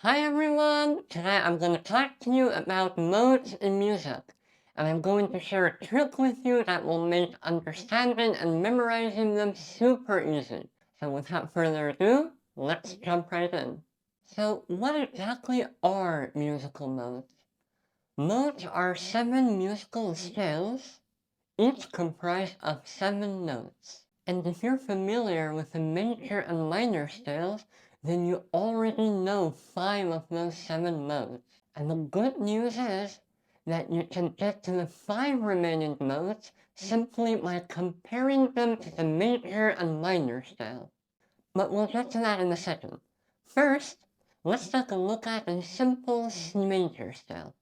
Hi everyone! Today I'm going to talk to you about modes in music, and I'm going to share a trick with you that will make understanding and memorizing them super easy. So without further ado, let's jump right in. So what exactly are musical modes? Modes are 7 musical scales, each comprised of 7 notes. And if you're familiar with the major and minor scales, then you already know 5 of those 7 modes. And the good news is that you can get to the 5 remaining modes simply by comparing them to the major and minor scale. But we'll get to that in a second. First, let's take a look at a simple C major scale.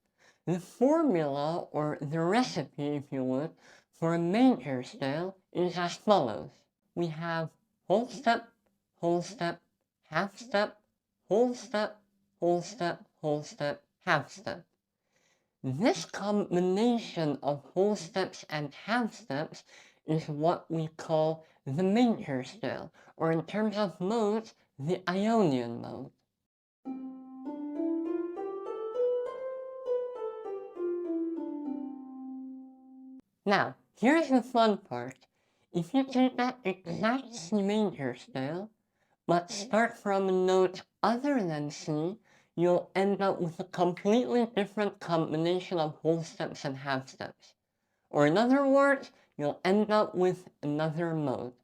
The formula, or the recipe if you would, for a major scale is as follows. We have whole step, half step, whole step, whole step, whole step, half step. This combination of whole steps and half steps is what we call the major scale, or in terms of modes, the Ionian mode. Now, here's the fun part. If you take that exact C major scale, but start from a note other than C, you'll end up with a completely different combination of whole steps and half steps. Or in other words, you'll end up with another mode.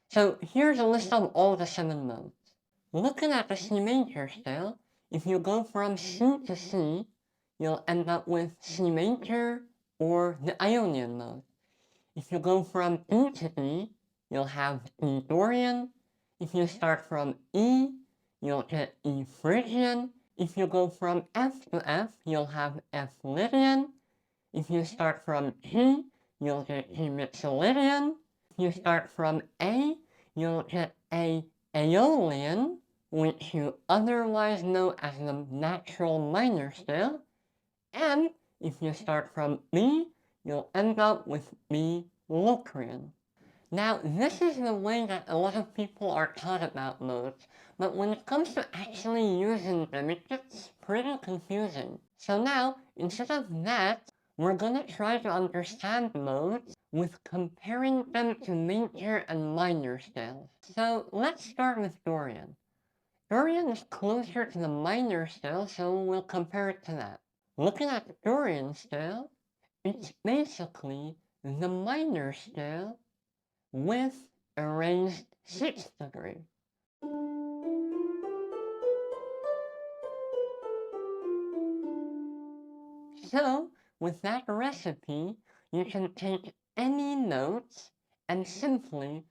So here's a list of all the 7 modes. Looking at the C major scale, if you go from C to C, you'll end up with C major or the Ionian mode. If you go from E to D, you'll have E Dorian. If you start from E, you'll get E Phrygian. If you go from F to F, you'll have F Lydian. If you start from G, you'll get G Mixolydian. If you start from A, you'll get A Aeolian, which you otherwise know as the natural minor scale. And if you start from B, you'll end up with B Locrian. Now, this is the way that a lot of people are taught about modes, but when it comes to actually using them, it gets pretty confusing. So now, instead of that, we're gonna try to understand modes with comparing them to major and minor scales. So let's start with Dorian. Dorian is closer to the minor scale, so we'll compare it to that. Looking at the Dorian scale, it's basically the minor scale with a raised 6th degree. So, with that recipe, you can take any notes and simply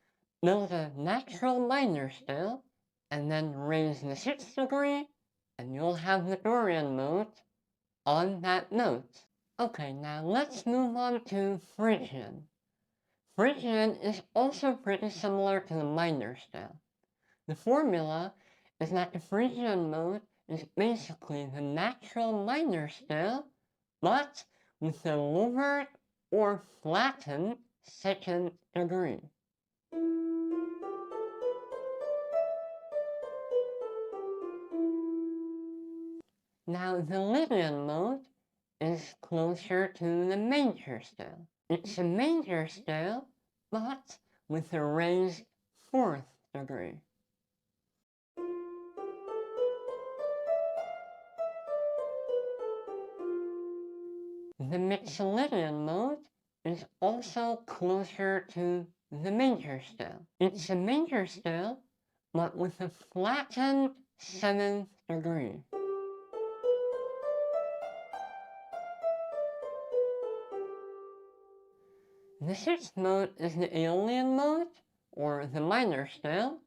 build a natural minor scale, and then raise the 6th degree, and you'll have the Dorian mode on that note. Okay, now let's move on to Phrygian. Phrygian is also pretty similar to the minor scale. The formula is that the Phrygian mode is basically the natural minor scale, but with a lowered or flattened 2nd degree. Now the Lydian mode is closer to the major scale. It's a major scale, but with a raised 4th degree. The Mixolydian mode is also closer to the major scale. It's a major scale, but with a flattened 7th degree. The 6th mode is the Aeolian mode, or the minor scale.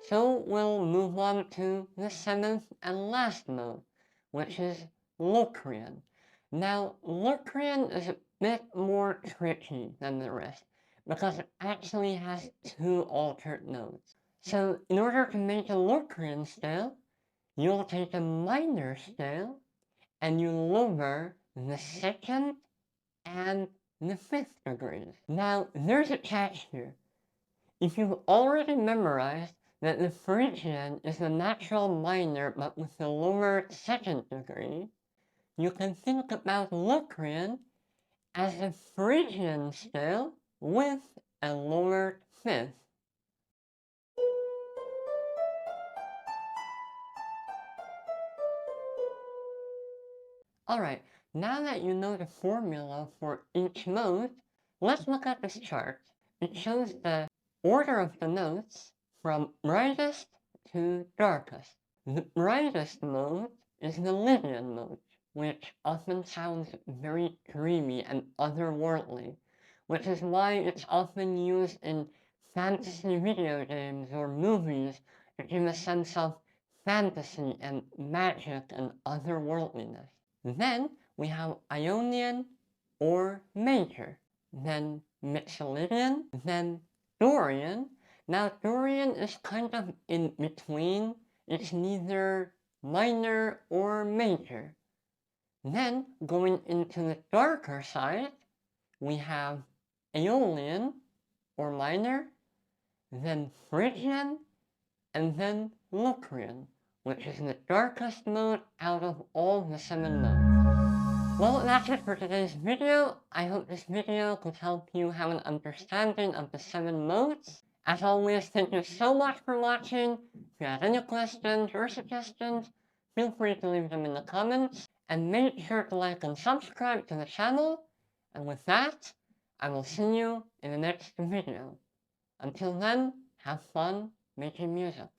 So we'll move on to the 7th and last mode, which is Locrian. Now, Locrian is a bit more tricky than the rest, because it actually has 2 altered notes. So in order to make a Locrian scale, you'll take a minor scale, and you lower the 2nd and the 5th degrees. Now, there's a catch here. If you've already memorized that the Phrygian is a natural minor but with a lower second degree, you can think about Locrian as a Phrygian scale with a lower fifth. Alright, now that you know the formula for each mode, let's look at this chart. It shows the order of the notes from brightest to darkest. The brightest mode is the Lydian mode, which often sounds very dreamy and otherworldly, which is why it's often used in fantasy video games or movies to give a sense of fantasy and magic and otherworldliness. Then we have Ionian or Major, then Mixolydian, then Dorian. Now Dorian is kind of in between. It's neither minor or major. Then going into the darker side, we have Aeolian or minor, then Phrygian, and then Locrian, which is the darkest mode out of all the 7 modes. Well, that's it for today's video. I hope this video could help you have an understanding of the 7 modes. As always, thank you so much for watching. If you have any questions or suggestions, feel free to leave them in the comments. And make sure to like and subscribe to the channel. And with that, I will see you in the next video. Until then, have fun making music.